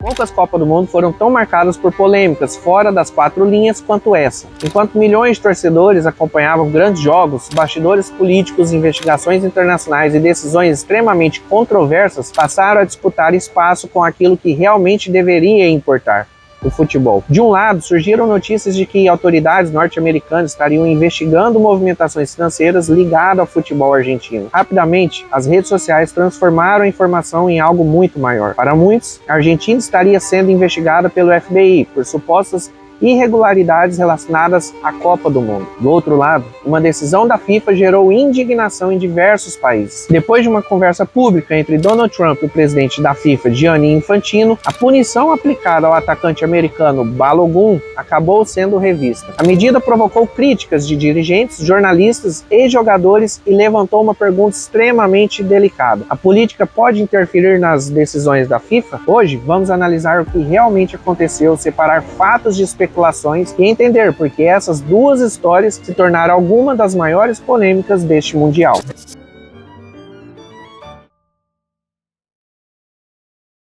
Poucas Copas do Mundo foram tão marcadas por polêmicas fora das quatro linhas quanto essa. Enquanto milhões de torcedores acompanhavam grandes jogos, bastidores políticos, investigações internacionais e decisões extremamente controversas passaram a disputar espaço com aquilo que realmente deveria importar: o futebol. De um lado, surgiram notícias de que autoridades norte-americanas estariam investigando movimentações financeiras ligadas ao futebol argentino. Rapidamente, as redes sociais transformaram a informação em algo muito maior. Para muitos, a Argentina estaria sendo investigada pelo FBI por supostas irregularidades relacionadas à Copa do Mundo. Do outro lado, uma decisão da FIFA gerou indignação em diversos países. Depois de uma conversa pública entre Donald Trump e o presidente da FIFA, Gianni Infantino, a punição aplicada ao atacante americano Balogun acabou sendo revista. A medida provocou críticas de dirigentes, jornalistas e jogadores e levantou uma pergunta extremamente delicada: a política pode interferir nas decisões da FIFA? Hoje, vamos analisar o que realmente aconteceu, separar fatos de especulações e entender por que essas duas histórias se tornaram algumas das maiores polêmicas deste Mundial.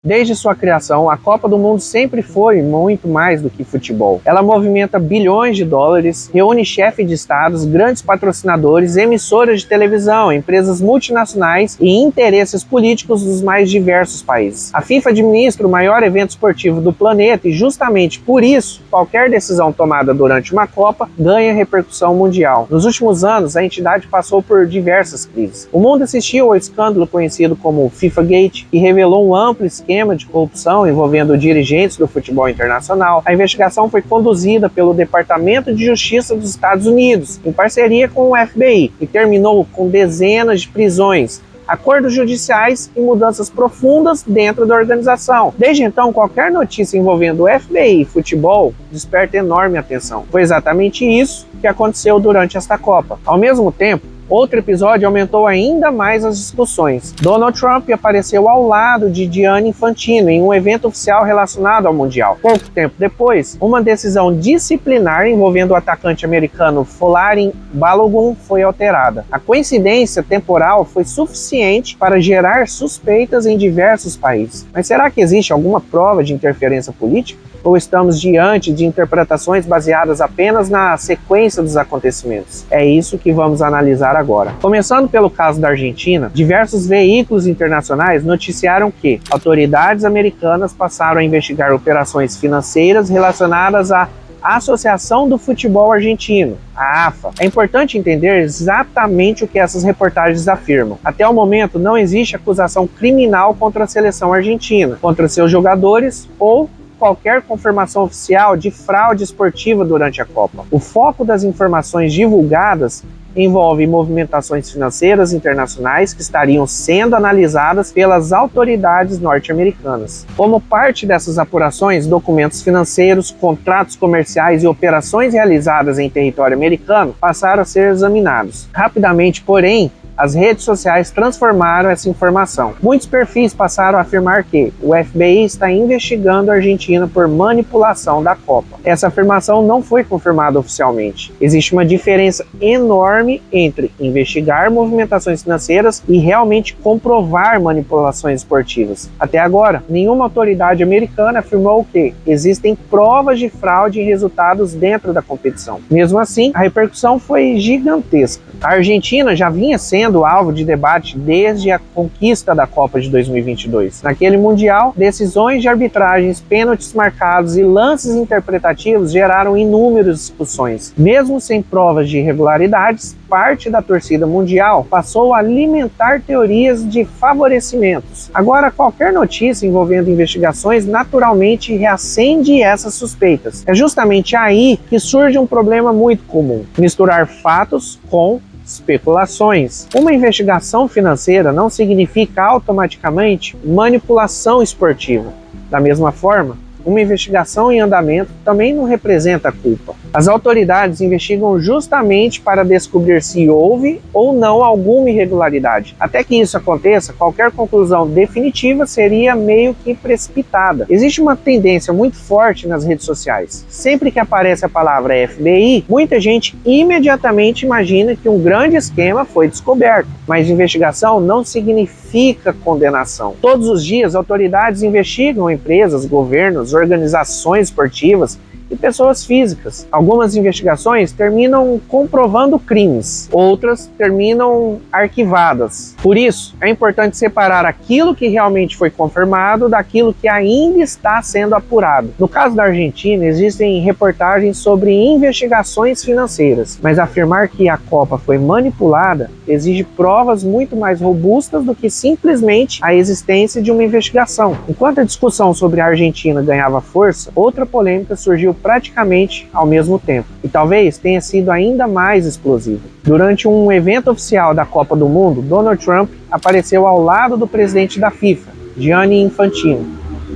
Desde sua criação, a Copa do Mundo sempre foi muito mais do que futebol. Ela movimenta bilhões de dólares, reúne chefes de estados, grandes patrocinadores, emissoras de televisão, empresas multinacionais e interesses políticos dos mais diversos países. A FIFA administra o maior evento esportivo do planeta e justamente por isso, qualquer decisão tomada durante uma Copa ganha repercussão mundial. Nos últimos anos, a entidade passou por diversas crises. O mundo assistiu ao escândalo conhecido como FIFA Gate, que revelou um amplo esquema de corrupção envolvendo dirigentes do futebol internacional. A investigação foi conduzida pelo Departamento de Justiça dos Estados Unidos, em parceria com o FBI, e terminou com dezenas de prisões, acordos judiciais e mudanças profundas dentro da organização. Desde então, qualquer notícia envolvendo o FBI e futebol desperta enorme atenção. Foi exatamente isso que aconteceu durante esta Copa. Ao mesmo tempo, outro episódio aumentou ainda mais as discussões. Donald Trump apareceu ao lado de Gianni Infantino em um evento oficial relacionado ao Mundial. Pouco tempo depois, uma decisão disciplinar envolvendo o atacante americano Folarin Balogun foi alterada. A coincidência temporal foi suficiente para gerar suspeitas em diversos países. Mas será que existe alguma prova de interferência política? Ou estamos diante de interpretações baseadas apenas na sequência dos acontecimentos? É isso que vamos analisar agora. Começando pelo caso da Argentina, diversos veículos internacionais noticiaram que autoridades americanas passaram a investigar operações financeiras relacionadas à Associação do Futebol Argentino, a AFA. É importante entender exatamente o que essas reportagens afirmam. Até o momento, não existe acusação criminal contra a seleção argentina, contra seus jogadores ou qualquer confirmação oficial de fraude esportiva durante a Copa. O foco das informações divulgadas envolve movimentações financeiras internacionais que estariam sendo analisadas pelas autoridades norte-americanas. Como parte dessas apurações, documentos financeiros, contratos comerciais e operações realizadas em território americano passaram a ser examinados. Rapidamente, porém, as redes sociais transformaram essa informação. Muitos perfis passaram a afirmar que o FBI está investigando a Argentina por manipulação da Copa. Essa afirmação não foi confirmada oficialmente. Existe uma diferença enorme entre investigar movimentações financeiras e realmente comprovar manipulações esportivas. Até agora, nenhuma autoridade americana afirmou que existem provas de fraude em resultados dentro da competição. Mesmo assim, a repercussão foi gigantesca. A Argentina já vinha sendo alvo de debate desde a conquista da Copa de 2022. Naquele Mundial, decisões de arbitragens, pênaltis marcados e lances interpretativos geraram inúmeras discussões. Mesmo sem provas de irregularidades, parte da torcida mundial passou a alimentar teorias de favorecimentos. Agora, qualquer notícia envolvendo investigações naturalmente reacende essas suspeitas. É justamente aí que surge um problema muito comum: misturar fatos com especulações. Uma investigação financeira não significa automaticamente manipulação esportiva. Da mesma forma, uma investigação em andamento também não representa culpa. As autoridades investigam justamente para descobrir se houve ou não alguma irregularidade. Até que isso aconteça, qualquer conclusão definitiva seria meio que precipitada. Existe uma tendência muito forte nas redes sociais. Sempre que aparece a palavra FBI, muita gente imediatamente imagina que um grande esquema foi descoberto. Mas investigação não significa condenação. Todos os dias, autoridades investigam empresas, governos, organizações esportivas e pessoas físicas. Algumas investigações terminam comprovando crimes, outras terminam arquivadas. Por isso, é importante separar aquilo que realmente foi confirmado daquilo que ainda está sendo apurado. No caso da Argentina, existem reportagens sobre investigações financeiras, mas afirmar que a Copa foi manipulada exige provas muito mais robustas do que simplesmente a existência de uma investigação. Enquanto a discussão sobre a Argentina ganhava força, outra polêmica surgiu praticamente ao mesmo tempo, e talvez tenha sido ainda mais explosiva. Durante um evento oficial da Copa do Mundo, Donald Trump apareceu ao lado do presidente da FIFA, Gianni Infantino.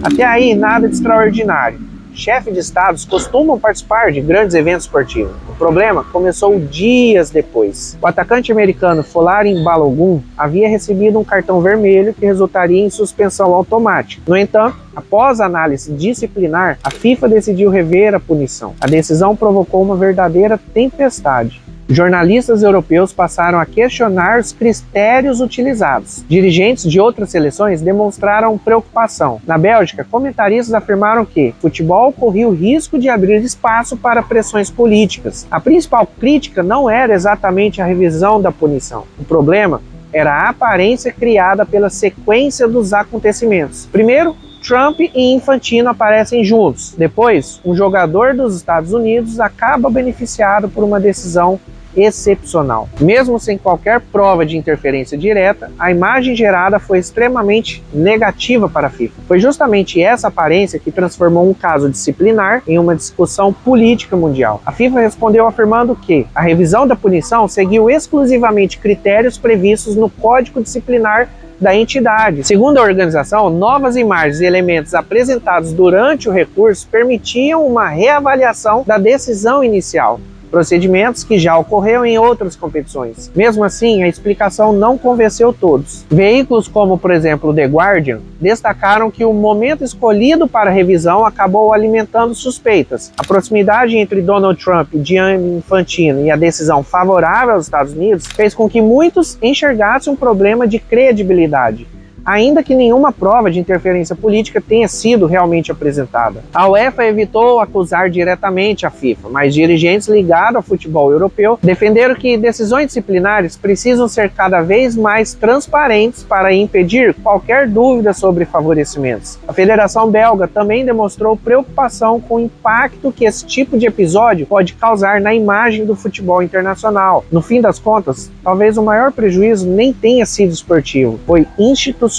Até aí, nada de extraordinário. Chefes de estados costumam participar de grandes eventos esportivos. O problema começou dias depois. O atacante americano Folarin Balogun havia recebido um cartão vermelho que resultaria em suspensão automática. No entanto, após a análise disciplinar, a FIFA decidiu rever a punição. A decisão provocou uma verdadeira tempestade. Jornalistas europeus passaram a questionar os critérios utilizados. Dirigentes de outras seleções demonstraram preocupação. Na Bélgica, comentaristas afirmaram que o futebol corria o risco de abrir espaço para pressões políticas. A principal crítica não era exatamente a revisão da punição. O problema era a aparência criada pela sequência dos acontecimentos. Primeiro, Trump e Infantino aparecem juntos. Depois, um jogador dos Estados Unidos acaba beneficiado por uma decisão excepcional. Mesmo sem qualquer prova de interferência direta, a imagem gerada foi extremamente negativa para a FIFA. Foi justamente essa aparência que transformou um caso disciplinar em uma discussão política mundial. A FIFA respondeu afirmando que a revisão da punição seguiu exclusivamente critérios previstos no Código Disciplinar da entidade. Segundo a organização, novas imagens e elementos apresentados durante o recurso permitiam uma reavaliação da decisão inicial, procedimentos que já ocorreram em outras competições. Mesmo assim, a explicação não convenceu todos. Veículos como, por exemplo, o The Guardian, destacaram que o momento escolhido para a revisão acabou alimentando suspeitas. A proximidade entre Donald Trump e Gianni Infantino e a decisão favorável aos Estados Unidos fez com que muitos enxergassem um problema de credibilidade, ainda que nenhuma prova de interferência política tenha sido realmente apresentada. A UEFA evitou acusar diretamente a FIFA, mas dirigentes ligados ao futebol europeu defenderam que decisões disciplinares precisam ser cada vez mais transparentes para impedir qualquer dúvida sobre favorecimentos. A Federação Belga também demonstrou preocupação com o impacto que esse tipo de episódio pode causar na imagem do futebol internacional. No fim das contas, talvez o maior prejuízo nem tenha sido esportivo, foi institucional.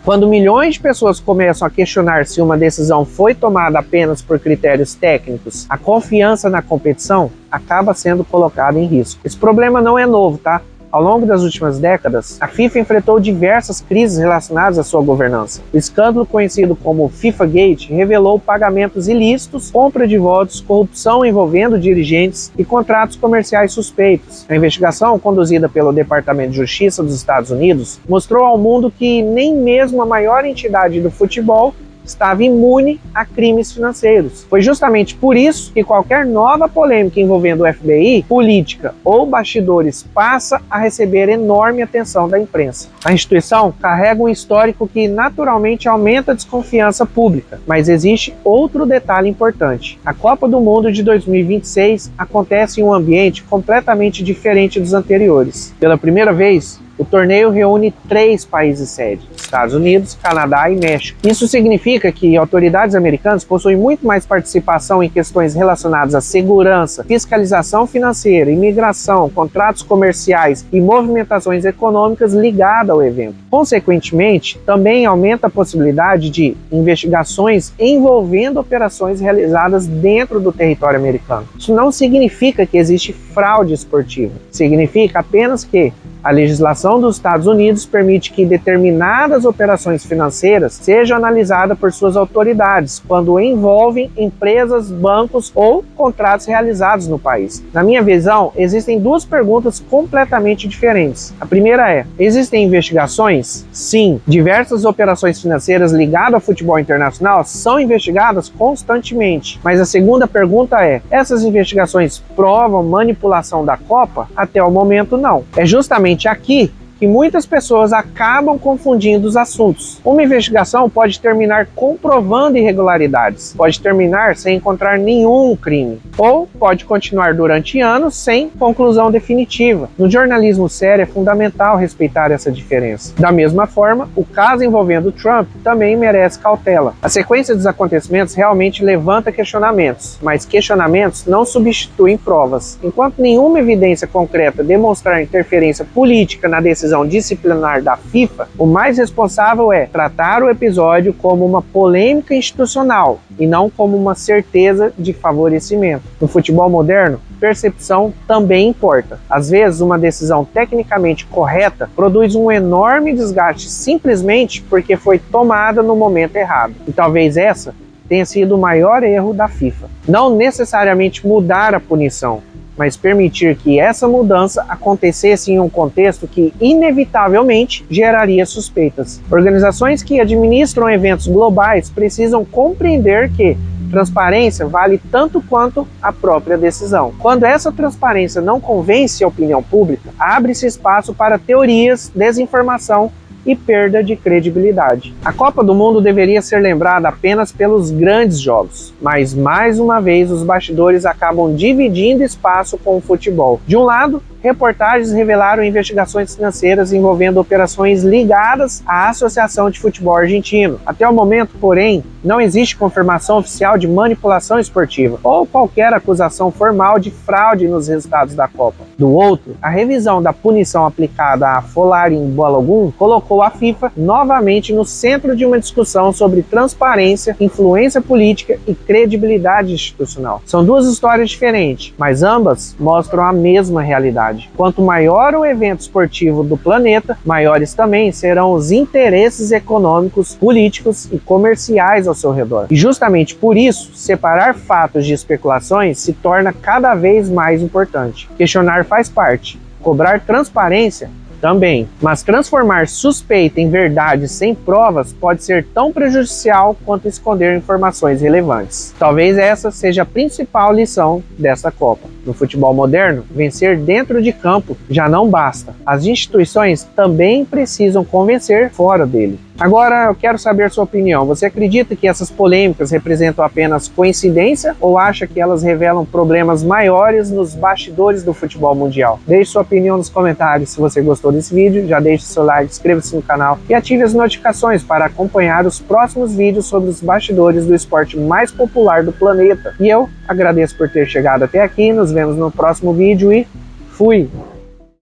Quando milhões de pessoas começam a questionar se uma decisão foi tomada apenas por critérios técnicos, a confiança na competição acaba sendo colocada em risco. Esse problema não é novo, tá? Ao longo das últimas décadas, a FIFA enfrentou diversas crises relacionadas à sua governança. O escândalo conhecido como FIFA-Gate revelou pagamentos ilícitos, compra de votos, corrupção envolvendo dirigentes e contratos comerciais suspeitos. A investigação, conduzida pelo Departamento de Justiça dos Estados Unidos, mostrou ao mundo que nem mesmo a maior entidade do futebol estava imune a crimes financeiros. Foi justamente por isso que qualquer nova polêmica envolvendo o FBI, política ou bastidores passa a receber enorme atenção da imprensa. A instituição carrega um histórico que naturalmente aumenta a desconfiança pública, mas existe outro detalhe importante. A Copa do Mundo de 2026 acontece em um ambiente completamente diferente dos anteriores. Pela primeira vez, o torneio reúne 3 países sede: Estados Unidos, Canadá e México. Isso significa que autoridades americanas possuem muito mais participação em questões relacionadas à segurança, fiscalização financeira, imigração, contratos comerciais e movimentações econômicas ligadas ao evento. Consequentemente, também aumenta a possibilidade de investigações envolvendo operações realizadas dentro do território americano. Isso não significa que existe fraude esportiva. Significa apenas que A legislação dos Estados Unidos permite que determinadas operações financeiras sejam analisadas por suas autoridades quando envolvem empresas, bancos ou contratos realizados no país. Na minha visão, existem duas perguntas completamente diferentes. A primeira é: existem investigações? Sim, diversas operações financeiras ligadas ao futebol internacional são investigadas constantemente. Mas a segunda pergunta é: essas investigações provam manipulação da Copa? Até o momento, não. É justamente aqui que muitas pessoas acabam confundindo os assuntos. Uma investigação pode terminar comprovando irregularidades, pode terminar sem encontrar nenhum crime, ou pode continuar durante anos sem conclusão definitiva. No jornalismo sério é fundamental respeitar essa diferença. Da mesma forma, o caso envolvendo Trump também merece cautela. A sequência dos acontecimentos realmente levanta questionamentos, mas questionamentos não substituem provas. Enquanto nenhuma evidência concreta demonstrar interferência política na decisão disciplinar da FIFA, o mais responsável é tratar o episódio como uma polêmica institucional e não como uma certeza de favorecimento. No futebol moderno, percepção também importa. Às vezes, uma decisão tecnicamente correta produz um enorme desgaste simplesmente porque foi tomada no momento errado. E talvez essa tenha sido o maior erro da FIFA. Não necessariamente mudar a punição, mas permitir que essa mudança acontecesse em um contexto que inevitavelmente geraria suspeitas. Organizações que administram eventos globais precisam compreender que transparência vale tanto quanto a própria decisão. Quando essa transparência não convence a opinião pública, abre-se espaço para teorias, desinformação e perda de credibilidade. A Copa do Mundo deveria ser lembrada apenas pelos grandes jogos, mas mais uma vez os bastidores acabam dividindo espaço com o futebol. De um lado, reportagens revelaram investigações financeiras envolvendo operações ligadas à Associação de Futebol Argentino. Até o momento, porém, não existe confirmação oficial de manipulação esportiva ou qualquer acusação formal de fraude nos resultados da Copa. Do outro, a revisão da punição aplicada a Folarin Balogun colocou a FIFA novamente no centro de uma discussão sobre transparência, influência política e credibilidade institucional. São duas histórias diferentes, mas ambas mostram a mesma realidade. Quanto maior o evento esportivo do planeta, maiores também serão os interesses econômicos, políticos e comerciais ao seu redor. E justamente por isso, separar fatos de especulações se torna cada vez mais importante. Questionar faz parte, cobrar transparência também, mas transformar suspeita em verdade sem provas pode ser tão prejudicial quanto esconder informações relevantes. Talvez essa seja a principal lição desta Copa. No futebol moderno, vencer dentro de campo já não basta. As instituições também precisam convencer fora dele. Agora eu quero saber sua opinião. Você acredita que essas polêmicas representam apenas coincidência ou acha que elas revelam problemas maiores nos bastidores do futebol mundial? Deixe sua opinião nos comentários. Se você gostou desse vídeo, já deixe seu like, inscreva-se no canal e ative as notificações para acompanhar os próximos vídeos sobre os bastidores do esporte mais popular do planeta. E eu agradeço por ter chegado até aqui. Nos vemos no próximo vídeo e fui!